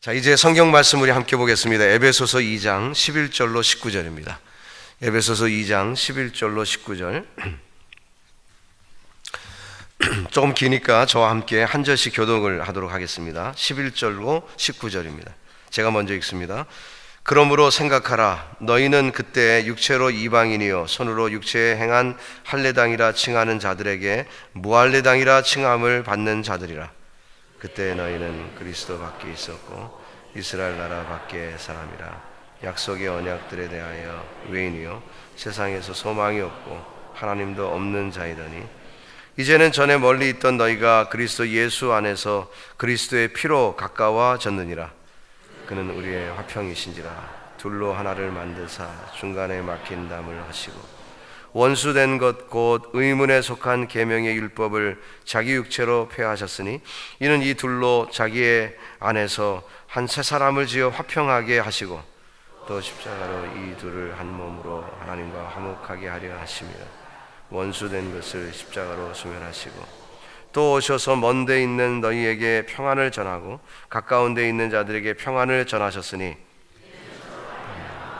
자, 이제 성경 말씀 우리 함께 보겠습니다. 에베소서 2장 11절로 19절입니다. 에베소서 2장 11절로 19절. 조금 기니까 저와 함께 한 절씩 교독을 하도록 하겠습니다. 11절로 19절입니다. 제가 먼저 읽습니다. 그러므로 생각하라. 너희는 그때 육체로 이방인이요 손으로 육체에 행한 할례당이라 칭하는 자들에게 무할례당이라 칭함을 받는 자들이라. 그때 너희는 그리스도 밖에 있었고 이스라엘 나라 밖에 사람이라. 약속의 언약들에 대하여 외인이요 세상에서 소망이 없고 하나님도 없는 자이더니 이제는 전에 멀리 있던 너희가 그리스도 예수 안에서 그리스도의 피로 가까워졌느니라. 그는 우리의 화평이신지라. 둘로 하나를 만드사 중간에 막힌 담을 하시고 원수된 것 곧 의문에 속한 계명의 율법을 자기 육체로 폐하셨으니 이는 이 둘로 자기의 안에서 한 새 사람을 지어 화평하게 하시고 또 십자가로 이 둘을 한 몸으로 하나님과 화목하게 하려 하심이라. 원수된 것을 십자가로 수면하시고 또 오셔서 먼 데 있는 너희에게 평안을 전하고 가까운 데 있는 자들에게 평안을 전하셨으니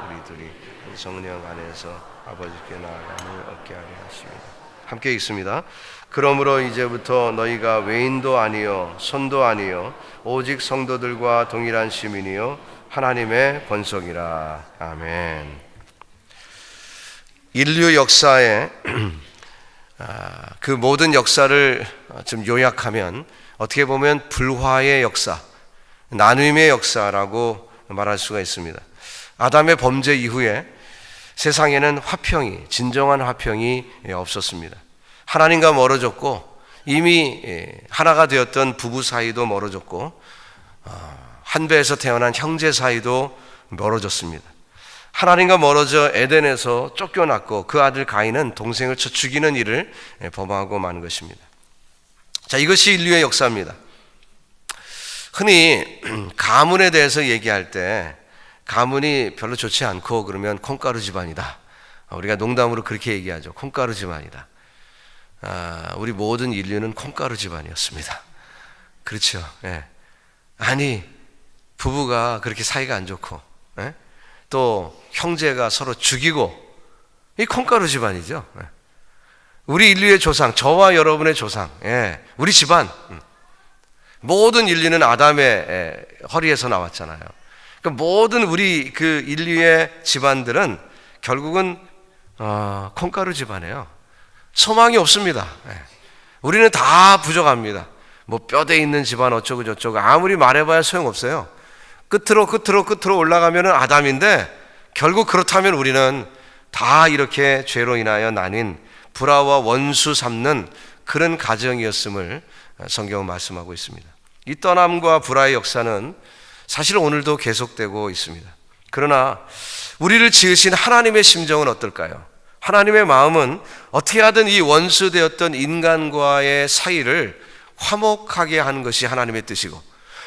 우리 둘이 성령 안에서 아버지께 나아감을 얻게 하려 하십니다. 함께 읽습니다. 그러므로 이제부터 너희가 외인도 아니요 손도 아니요 오직 성도들과 동일한 시민이요 하나님의 권속이라. 아멘. 인류 역사에 그 모든 역사를 좀 요약하면 어떻게 보면 불화의 역사, 나눔의 역사라고 말할 수가 있습니다. 아담의 범죄 이후에 세상에는 화평이, 진정한 화평이 없었습니다. 하나님과 멀어졌고 이미 하나가 되었던 부부 사이도 멀어졌고 한 배에서 태어난 형제 사이도 멀어졌습니다. 하나님과 멀어져 에덴에서 쫓겨났고 그 아들 가인은 동생을 쳐 죽이는 일을 범하고 만 것입니다. 자, 이것이 인류의 역사입니다. 흔히 가문에 대해서 얘기할 때 가문이 별로 좋지 않고 그러면 콩가루 집안이다. 우리가 농담으로 그렇게 얘기하죠. 콩가루 집안이다. 우리 모든 인류는 콩가루 집안이었습니다. 그렇죠. 예. 아니, 부부가 그렇게 사이가 안 좋고, 예? 또 형제가 서로 죽이고, 이 콩가루 집안이죠. 예. 우리 인류의 조상, 저와 여러분의 조상, 예. 우리 집안, 모든 인류는 아담의 허리에서 나왔잖아요. 그러니까 모든 우리 그 인류의 집안들은 결국은 콩가루 집안이에요. 소망이 없습니다. 우리는 다 부족합니다. 뭐 뼈대 있는 집안 어쩌고 저쩌고 아무리 말해봐야 소용없어요. 끝으로 올라가면은 아담인데 결국 그렇다면 우리는 다 이렇게 죄로 인하여 나뉜 불화와 원수 삼는 그런 가정이었음을 성경은 말씀하고 있습니다. 이 떠남과 불화의 역사는 사실 오늘도 계속되고 있습니다. 그러나 우리를 지으신 하나님의 심정은 어떨까요? 하나님의 마음은 어떻게 하든 이 원수되었던 인간과의 사이를 화목하게 하는 것이 하나님의 뜻이고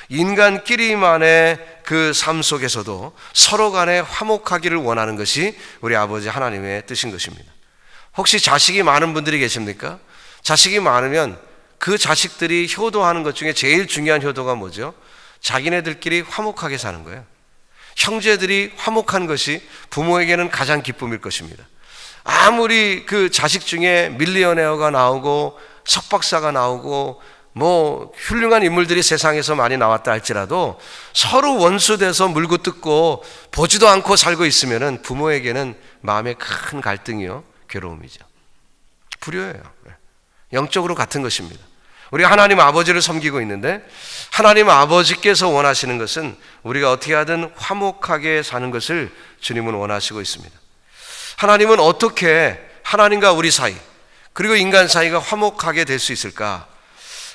인간끼리만의 그 삶 속에서도 서로 간에 화목하기를 원하는 것이 우리 아버지 하나님의 뜻인 것입니다. 혹시 자식이 많은 분들이 계십니까? 자식이 많으면 그 자식들이 효도하는 것 중에 제일 중요한 효도가 뭐죠? 자기네들끼리 화목하게 사는 거예요. 형제들이 화목한 것이 부모에게는 가장 기쁨일 것입니다. 아무리 그 자식 중에 밀리어네어가 나오고 석박사가 나오고 뭐 훌륭한 인물들이 세상에서 많이 나왔다 할지라도 서로 원수돼서 물고 뜯고 보지도 않고 살고 있으면은 부모에게는 마음에 큰 갈등이요 괴로움이죠. 불효예요. 영적으로 같은 것입니다. 우리가 하나님 아버지를 섬기고 있는데 하나님 아버지께서 원하시는 것은 우리가 어떻게 하든 화목하게 사는 것을 주님은 원하시고 있습니다. 하나님은 어떻게 하나님과 우리 사이 그리고 인간 사이가 화목하게 될 수 있을까?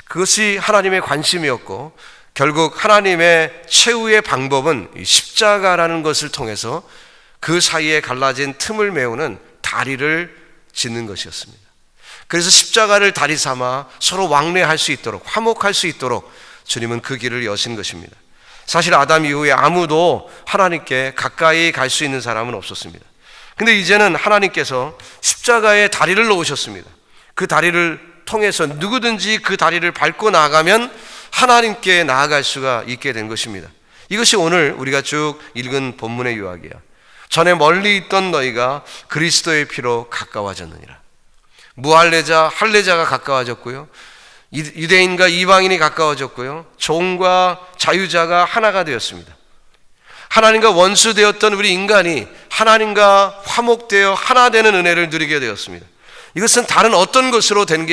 그것이 하나님의 관심이었고 결국 하나님의 최후의 방법은 십자가라는 것을 통해서 그 사이에 갈라진 틈을 메우는 다리를 짓는 것이었습니다. 그래서 십자가를 다리 삼아 서로 왕래할 수 있도록 화목할 수 있도록 주님은 그 길을 여신 것입니다. 사실 아담 이후에 아무도 하나님께 가까이 갈 수 있는 사람은 없었습니다. 근데 이제는 하나님께서 십자가에 다리를 놓으셨습니다. 그 다리를 통해서 누구든지 그 다리를 밟고 나아가면 하나님께 나아갈 수가 있게 된 것입니다. 이것이 오늘 우리가 쭉 읽은 본문의 요약이야. 전에 멀리 있던 너희가 그리스도의 피로 가까워졌느니라. 무할례자, 할례자가 가까워졌고요. 유대인과 이방인이 가까워졌고요. 종과 자유자가 하나가 되었습니다. 하나님과 원수되었던 우리 인간이 하나님과 화목되어 하나 되는 은혜를 누리게 되었습니다. 이것은 다른 어떤 것으로 된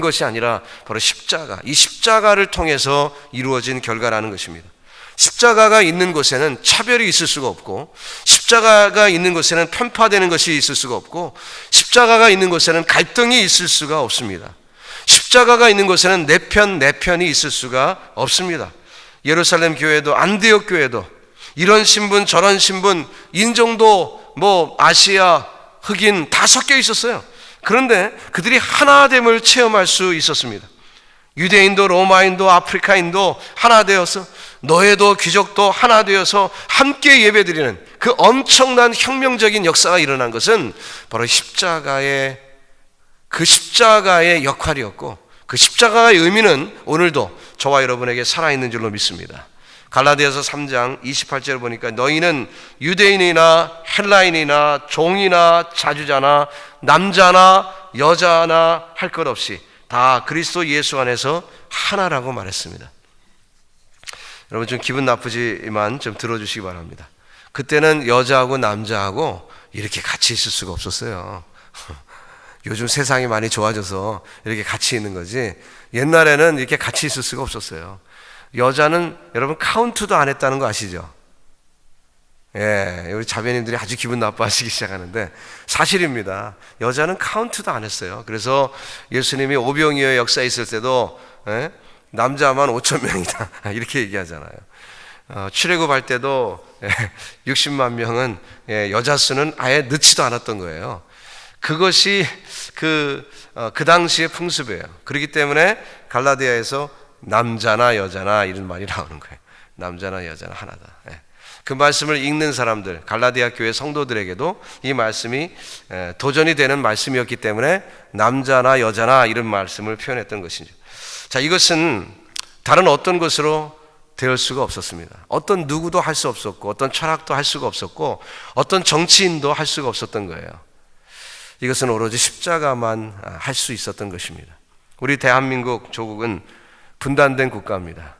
것이 아니라 바로 십자가, 이 십자가를 통해서 이루어진 결과라는 것입니다. 십자가가 있는 곳에는 차별이 있을 수가 없고, 십자가가 있는 곳에는 편파되는 것이 있을 수가 없고, 십자가가 있는 곳에는 갈등이 있을 수가 없습니다. 십자가가 있는 곳에는 내 편이 있을 수가 없습니다. 예루살렘 교회도 안디옥 교회도 이런 신분 저런 신분, 인종도 아시아, 흑인 다 섞여 있었어요. 그런데 그들이 하나됨을 체험할 수 있었습니다. 유대인도 로마인도 아프리카인도 하나 되어서, 노예도 귀족도 하나 되어서 함께 예배드리는 그 엄청난 혁명적인 역사가 일어난 것은 바로 십자가의 역할이었고, 그 십자가의 의미는 오늘도 저와 여러분에게 살아있는 줄로 믿습니다. 갈라디아서 3장 28절을 보니까 너희는 유대인이나 헬라인이나 종이나 자주자나 남자나 여자나 할 것 없이 다 그리스도 예수 안에서 하나라고 말했습니다. 여러분 좀 기분 나쁘지만 좀 들어주시기 바랍니다. 그때는 여자하고 남자하고 이렇게 같이 있을 수가 없었어요. 요즘 세상이 많이 좋아져서 이렇게 같이 있는 거지, 옛날에는 이렇게 같이 있을 수가 없었어요. 여자는 여러분 카운트도 안 했다는 거 아시죠? 예, 우리 자매님들이 아주 기분 나빠하시기 시작하는데 사실입니다. 여자는 카운트도 안 했어요. 그래서 예수님이 오병이어의 역사에 있을 때도 남자만 5,000명이다 이렇게 얘기하잖아요. 출애굽할 때도 60만 명은 여자 수는 아예 넣지도 않았던 거예요. 그것이 그 당시의 풍습이에요. 그렇기 때문에 갈라디아에서 남자나 여자나 이런 말이 나오는 거예요. 남자나 여자나 하나다. 그 말씀을 읽는 사람들, 갈라디아 교회 성도들에게도 이 말씀이 도전이 되는 말씀이었기 때문에 남자나 여자나 이런 말씀을 표현했던 것이죠. 자, 이것은 다른 어떤 것으로 될 수가 없었습니다. 어떤 누구도 할 수 없었고, 어떤 철학도 할 수가 없었고, 어떤 정치인도 할 수가 없었던 거예요. 이것은 오로지 십자가만 할 수 있었던 것입니다. 우리 대한민국 조국은 분단된 국가입니다.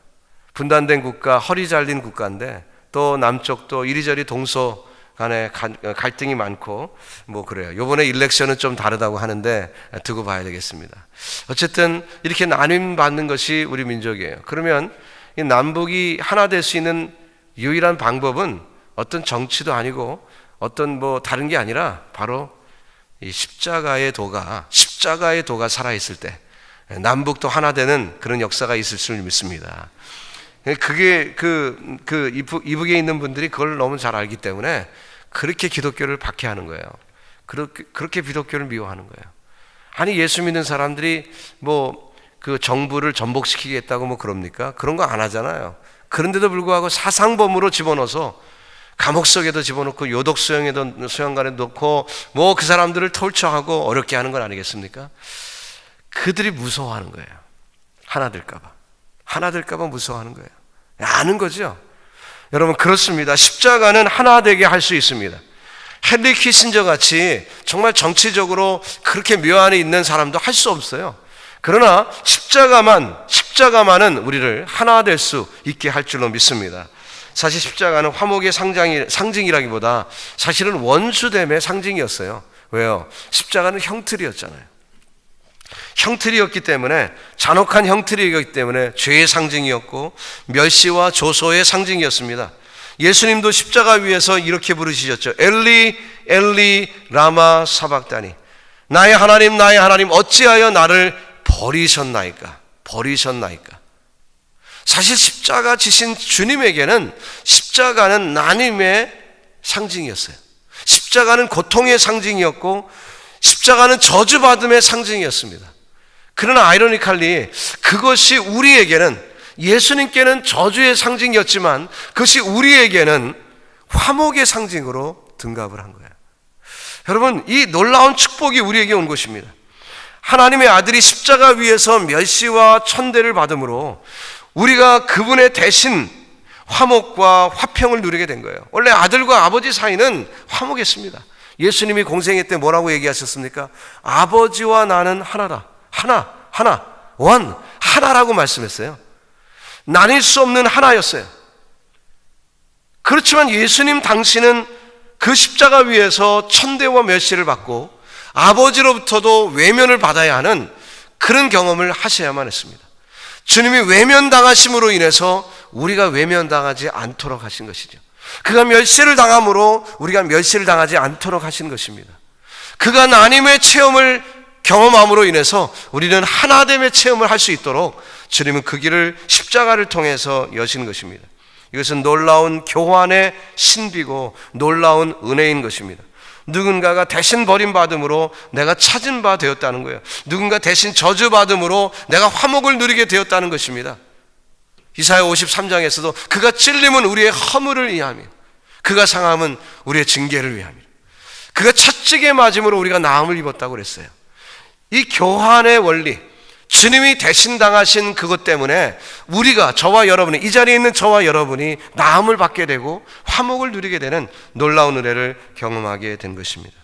분단된 국가, 허리 잘린 국가인데 또 남쪽도 이리저리 동서 간에 갈등이 많고 그래요. 이번에 일렉션은 좀 다르다고 하는데 두고 봐야 되겠습니다. 어쨌든 이렇게 나눔 받는 것이 우리 민족이에요. 그러면 이 남북이 하나 될 수 있는 유일한 방법은 어떤 정치도 아니고 어떤 다른 게 아니라 바로 이 십자가의 도가 살아있을 때 남북도 하나 되는 그런 역사가 있을 줄 믿습니다. 그게 이북에 있는 분들이 그걸 너무 잘 알기 때문에 그렇게 기독교를 박해하는 거예요. 그렇게 기독교를 미워하는 거예요. 아니, 예수 믿는 사람들이 그 정부를 전복시키겠다고 그럽니까? 그런 거 안 하잖아요. 그런데도 불구하고 사상범으로 집어넣어서 감옥 속에도 집어넣고 요독 수용관에 넣고 그 사람들을 톨처하고 어렵게 하는 건 아니겠습니까? 그들이 무서워하는 거예요. 하나 될까봐 무서워하는 거예요. 아는 거죠. 여러분, 그렇습니다. 십자가는 하나 되게 할 수 있습니다. 헨리 키신저 같이 정말 정치적으로 그렇게 묘안에 있는 사람도 할 수 없어요. 그러나 십자가만은 우리를 하나 될 수 있게 할 줄로 믿습니다. 사실 십자가는 화목의 상징이라기보다 사실은 원수됨의 상징이었어요. 왜요? 십자가는 형틀이었잖아요. 형틀이었기 때문에, 잔혹한 형틀이었기 때문에 죄의 상징이었고 멸시와 조소의 상징이었습니다. 예수님도 십자가 위에서 이렇게 부르시셨죠. 엘리 엘리 라마 사박다니, 나의 하나님 어찌하여 나를 버리셨나이까. 사실 십자가 지신 주님에게는 십자가는 나눔의 상징이었어요. 십자가는 고통의 상징이었고 십자가는 저주받음의 상징이었습니다. 그러나 아이러니컬리 그것이 우리에게는, 예수님께는 저주의 상징이었지만 그것이 우리에게는 화목의 상징으로 등갑을 한 거예요. 여러분, 이 놀라운 축복이 우리에게 온 것입니다. 하나님의 아들이 십자가 위에서 멸시와 천대를 받음으로 우리가 그분의 대신 화목과 화평을 누리게 된 거예요. 원래 아들과 아버지 사이는 화목했습니다. 예수님이 공생애 때 뭐라고 얘기하셨습니까? 아버지와 나는 하나다. 하나, 하나라고 말씀했어요. 나뉠 수 없는 하나였어요. 그렇지만 예수님 당신은 그 십자가 위에서 천대와 멸시를 받고 아버지로부터도 외면을 받아야 하는 그런 경험을 하셔야만 했습니다. 주님이 외면당하심으로 인해서 우리가 외면당하지 않도록 하신 것이죠. 그가 멸시를 당함으로 우리가 멸시를 당하지 않도록 하신 것입니다. 그가 나님의 체험을 경험함으로 인해서 우리는 하나됨의 체험을 할 수 있도록 주님은 그 길을 십자가를 통해서 여신 것입니다. 이것은 놀라운 교환의 신비고 놀라운 은혜인 것입니다. 누군가가 대신 버림받음으로 내가 찾은 바 되었다는 거예요. 누군가 대신 저주받음으로 내가 화목을 누리게 되었다는 것입니다. 이사야 53장에서도 그가 찔림은 우리의 허물을 위함이요 그가 상함은 우리의 징계를 위함이요 그가 채찍에 맞음으로 우리가 나음을 입었다고 그랬어요. 이 교환의 원리, 주님이 대신 당하신 그것 때문에 우리가, 저와 여러분이, 이 자리에 있는 저와 여러분이 나음을 받게 되고 화목을 누리게 되는 놀라운 은혜를 경험하게 된 것입니다.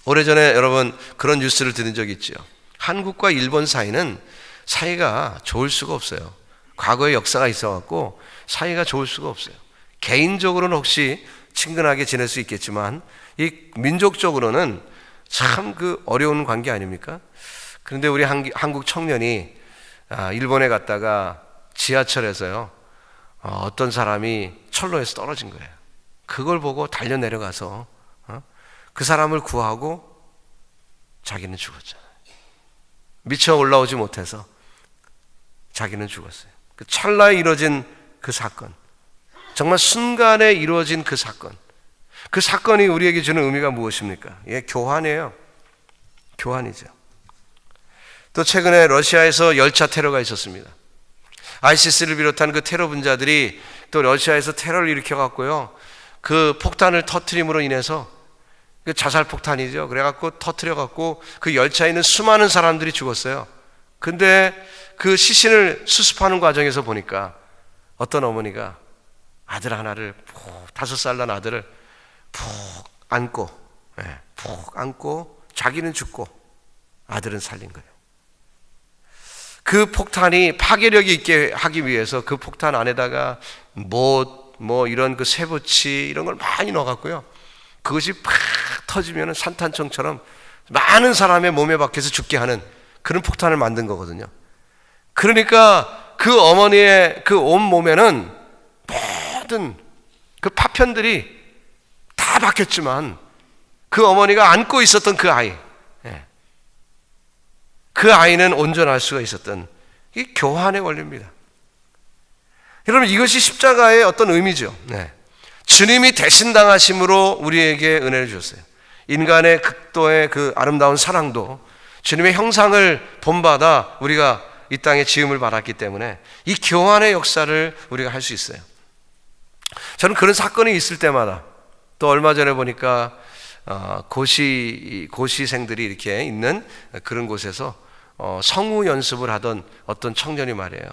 오래전에 여러분 그런 뉴스를 들은 적이 있죠. 한국과 일본 사이는 사이가 좋을 수가 없어요. 과거의 역사가 있어갖고 사이가 좋을 수가 없어요. 개인적으로는 혹시 친근하게 지낼 수 있겠지만 이 민족적으로는 참 그 어려운 관계 아닙니까? 그런데 우리 한국 청년이 일본에 갔다가 지하철에서요 어떤 사람이 철로에서 떨어진 거예요. 그걸 보고 달려 내려가서 그 사람을 구하고 자기는 죽었잖아요. 미처 올라오지 못해서 자기는 죽었어요. 그 찰나에 이루어진 그 사건, 정말 순간에 이루어진 그 사건, 그 사건이 우리에게 주는 의미가 무엇입니까? 예, 교환이에요. 교환이죠. 또 최근에 러시아에서 열차 테러가 있었습니다. ISIS를 비롯한 그 테러 분자들이 또 러시아에서 테러를 일으켜갖고요, 그 폭탄을 터트림으로 인해서, 그 자살 폭탄이죠. 그래갖고 터트려갖고 그 열차에 있는 수많은 사람들이 죽었어요. 근데 그 시신을 수습하는 과정에서 보니까 어떤 어머니가 아들 하나를 5살 난 아들을 푹 안고 자기는 죽고 아들은 살린 거예요. 그 폭탄이 파괴력이 있게 하기 위해서 그 폭탄 안에다가 이런 그 쇠붙이 이런 걸 많이 넣어갖고요, 그것이 팍 터지면 산탄총처럼 많은 사람의 몸에 박혀서 죽게 하는 그런 폭탄을 만든 거거든요. 그러니까 그 어머니의 그 온 몸에는 모든 그 파편들이 다 박혔지만 그 어머니가 안고 있었던 그 아이, 그 아이는 온전할 수가 있었던 이 교환의 원리입니다. 여러분, 이것이 십자가의 어떤 의미죠. 주님이 대신 당하심으로 우리에게 은혜를 주셨어요. 인간의 극도의 그 아름다운 사랑도 주님의 형상을 본받아 우리가 이 땅에 지음을 받았기 때문에 이 교환의 역사를 우리가 할 수 있어요. 저는 그런 사건이 있을 때마다, 또 얼마 전에 보니까 고시생들이 이렇게 있는 그런 곳에서 성우 연습을 하던 어떤 청년이 말이에요.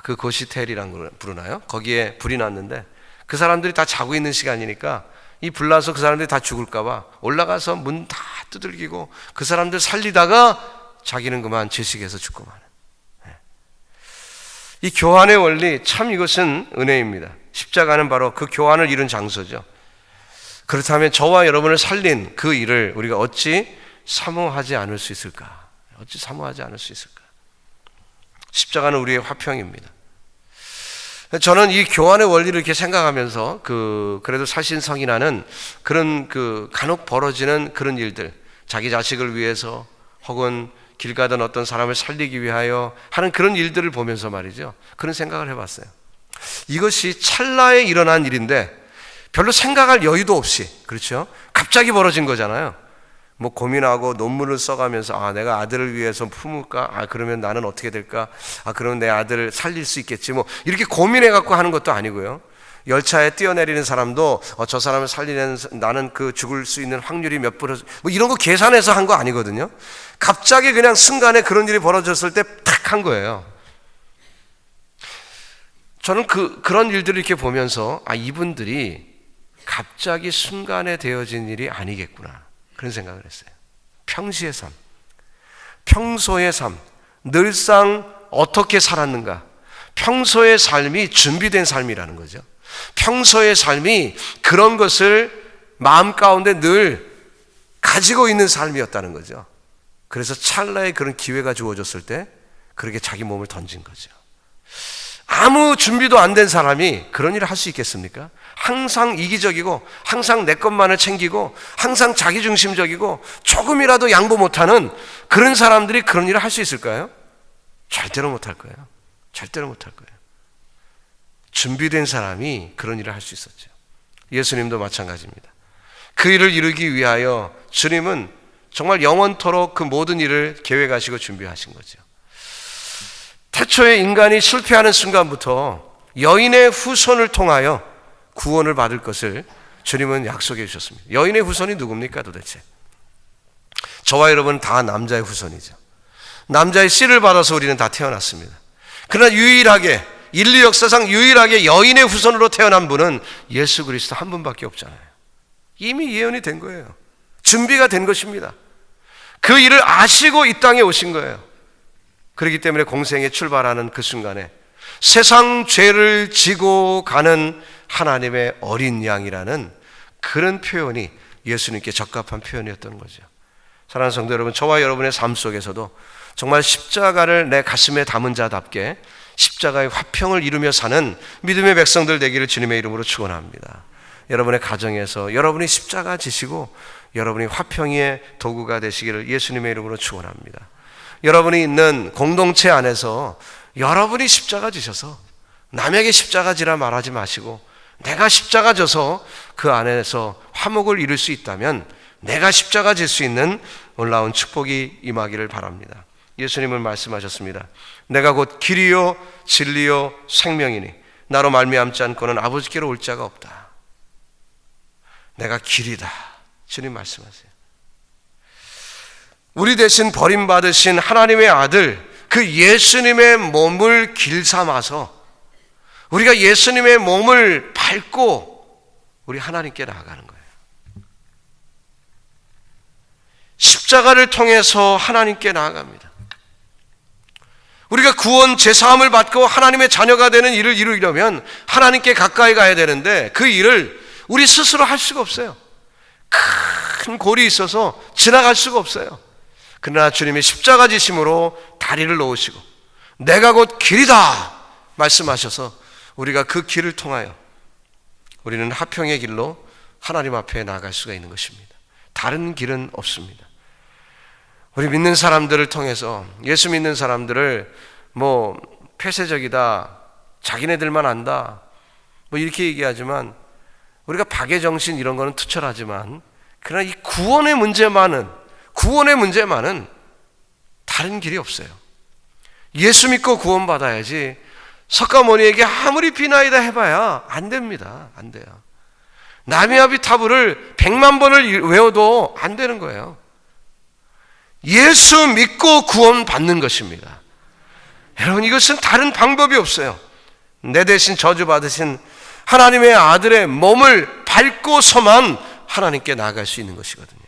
그 고시텔이라고 부르나요? 거기에 불이 났는데 그 사람들이 다 자고 있는 시간이니까 이 불나서 그 사람들이 다 죽을까봐 올라가서 문 다 두들기고 그 사람들 살리다가 자기는 그만 질식해서 죽고 마는. 이 교환의 원리, 참 이것은 은혜입니다. 십자가는 바로 그 교환을 이룬 장소죠. 그렇다면 저와 여러분을 살린 그 일을 우리가 어찌 사모하지 않을 수 있을까? 어찌 사모하지 않을 수 있을까? 십자가는 우리의 화평입니다. 저는 이 교환의 원리를 이렇게 생각하면서 그래도 살신성인하는 그런 간혹 벌어지는 그런 일들, 자기 자식을 위해서 혹은 길 가던 어떤 사람을 살리기 위하여 하는 그런 일들을 보면서 말이죠, 그런 생각을 해봤어요. 이것이 찰나에 일어난 일인데 별로 생각할 여유도 없이, 그렇죠? 갑자기 벌어진 거잖아요. 고민하고 논문을 써가면서 내가 아들을 위해서 품을까? 그러면 나는 어떻게 될까? 그러면 내 아들을 살릴 수 있겠지. 이렇게 고민해갖고 하는 것도 아니고요. 열차에 뛰어내리는 사람도 저 사람을 살리는, 나는 죽을 수 있는 확률이 몇 프로, 이런 거 계산해서 한 거 아니거든요. 갑자기 그냥 순간에 그런 일이 벌어졌을 때 탁 한 거예요. 저는 그런 일들을 이렇게 보면서 이분들이 갑자기 순간에 되어진 일이 아니겠구나, 그런 생각을 했어요. 평시의 삶, 평소의 삶, 늘상 어떻게 살았는가, 평소의 삶이 준비된 삶이라는 거죠. 평소의 삶이 그런 것을 마음 가운데 늘 가지고 있는 삶이었다는 거죠. 그래서 찰나에 그런 기회가 주어졌을 때 그렇게 자기 몸을 던진 거죠. 아무 준비도 안 된 사람이 그런 일을 할 수 있겠습니까? 항상 이기적이고 항상 내 것만을 챙기고 항상 자기중심적이고 조금이라도 양보 못하는 그런 사람들이 그런 일을 할 수 있을까요? 절대로 못할 거예요. 절대로 못할 거예요. 준비된 사람이 그런 일을 할 수 있었죠. 예수님도 마찬가지입니다. 그 일을 이루기 위하여 주님은 정말 영원토록 그 모든 일을 계획하시고 준비하신 거죠. 태초에 인간이 실패하는 순간부터 여인의 후손을 통하여 구원을 받을 것을 주님은 약속해 주셨습니다. 여인의 후손이 누굽니까 도대체? 저와 여러분 다 남자의 후손이죠. 남자의 씨를 받아서 우리는 다 태어났습니다. 그러나 유일하게, 인류 역사상 유일하게 여인의 후손으로 태어난 분은 예수 그리스도 한 분밖에 없잖아요. 이미 예언이 된 거예요. 준비가 된 것입니다. 그 일을 아시고 이 땅에 오신 거예요. 그렇기 때문에 공생에 출발하는 그 순간에 세상 죄를 지고 가는 하나님의 어린 양이라는 그런 표현이 예수님께 적합한 표현이었던 거죠. 사랑하는 성도 여러분, 저와 여러분의 삶 속에서도 정말 십자가를 내 가슴에 담은 자답게 십자가의 화평을 이루며 사는 믿음의 백성들 되기를 주님의 이름으로 축원합니다. 여러분의 가정에서 여러분이 십자가 지시고 여러분이 화평의 도구가 되시기를 예수님의 이름으로 축원합니다. 여러분이 있는 공동체 안에서 여러분이 십자가 지셔서 남에게 십자가 지라 말하지 마시고 내가 십자가 져서 그 안에서 화목을 이룰 수 있다면 내가 십자가 질 수 있는 놀라운 축복이 임하기를 바랍니다. 예수님은 말씀하셨습니다. 내가 곧 길이요 진리요 생명이니 나로 말미암지 않고는 아버지께로 올 자가 없다. 내가 길이다. 주님 말씀하세요. 우리 대신 버림받으신 하나님의 아들 그 예수님의 몸을 길 삼아서 우리가 예수님의 몸을 밟고 우리 하나님께 나아가는 거예요. 십자가를 통해서 하나님께 나아갑니다. 우리가 구원 제사함을 받고 하나님의 자녀가 되는 일을 이루려면 하나님께 가까이 가야 되는데 그 일을 우리 스스로 할 수가 없어요. 큰 골이 있어서 지나갈 수가 없어요. 그러나 주님이 십자가 지심으로 다리를 놓으시고 내가 곧 길이다 말씀하셔서 우리가 그 길을 통하여 우리는 화평의 길로 하나님 앞에 나아갈 수가 있는 것입니다. 다른 길은 없습니다. 우리 믿는 사람들을 통해서 예수 믿는 사람들을 폐쇄적이다, 자기네들만 안다 이렇게 얘기하지만 우리가 박애정신 이런 거는 투철하지만 그러나 이 구원의 문제만은 다른 길이 없어요. 예수 믿고 구원받아야지 석가모니에게 아무리 비나이다 해봐야 안 됩니다. 안 돼요. 나미아비타불을 100만 번을 외워도 안 되는 거예요. 예수 믿고 구원받는 것입니다. 여러분, 이것은 다른 방법이 없어요. 내 대신 저주받으신 하나님의 아들의 몸을 밟고서만 하나님께 나아갈 수 있는 것이거든요.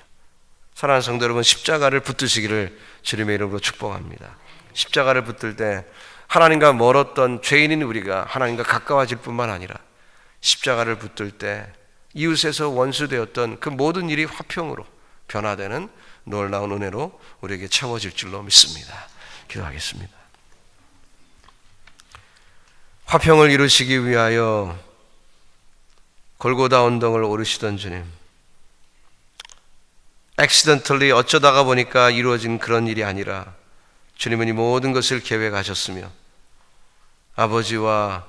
사랑하는 성도 여러분, 십자가를 붙드시기를 주님의 이름으로 축복합니다. 십자가를 붙들 때 하나님과 멀었던 죄인인 우리가 하나님과 가까워질 뿐만 아니라 십자가를 붙들 때 이웃에서 원수되었던 그 모든 일이 화평으로 변화되는 놀라운 은혜로 우리에게 채워질 줄로 믿습니다. 기도하겠습니다. 화평을 이루시기 위하여 골고다 언덕을 오르시던 주님, 액시던털리 어쩌다가 보니까 이루어진 그런 일이 아니라 주님은 이 모든 것을 계획하셨으며 아버지와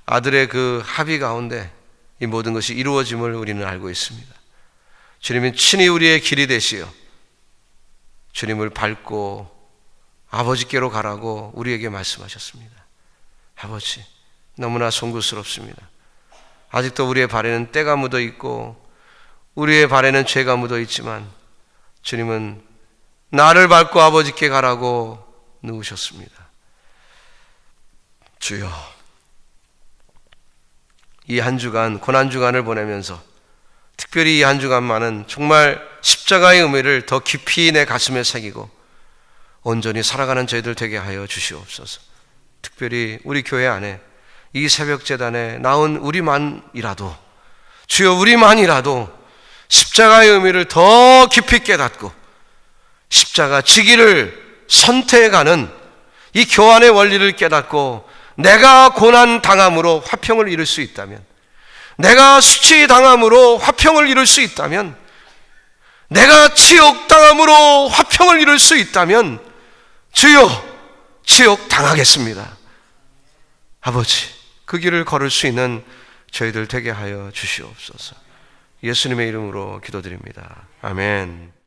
아들의 그 합의 가운데 이 모든 것이 이루어짐을 우리는 알고 있습니다. 주님은 친히 우리의 길이 되시어 주님을 밟고 아버지께로 가라고 우리에게 말씀하셨습니다. 아버지, 너무나 송구스럽습니다. 아직도 우리의 발에는 때가 묻어 있고 우리의 발에는 죄가 묻어 있지만 주님은 나를 밟고 아버지께 가라고 누우셨습니다. 주여, 이 한 주간, 고난 주간을 보내면서 특별히 이 한 주간만은 정말 십자가의 의미를 더 깊이 내 가슴에 새기고 온전히 살아가는 저희들 되게 하여 주시옵소서. 특별히 우리 교회 안에 이 새벽 제단에 나온 우리만이라도, 주여 우리만이라도 십자가의 의미를 더 깊이 깨닫고 십자가 지기를 선택하는 이 교환의 원리를 깨닫고 내가 고난 당함으로 화평을 이룰 수 있다면, 내가 수치 당함으로 화평을 이룰 수 있다면, 내가 지옥 당함으로 화평을 이룰 수 있다면 주여 지옥 당하겠습니다. 아버지, 그 길을 걸을 수 있는 저희들 되게 하여 주시옵소서. 예수님의 이름으로 기도드립니다. 아멘.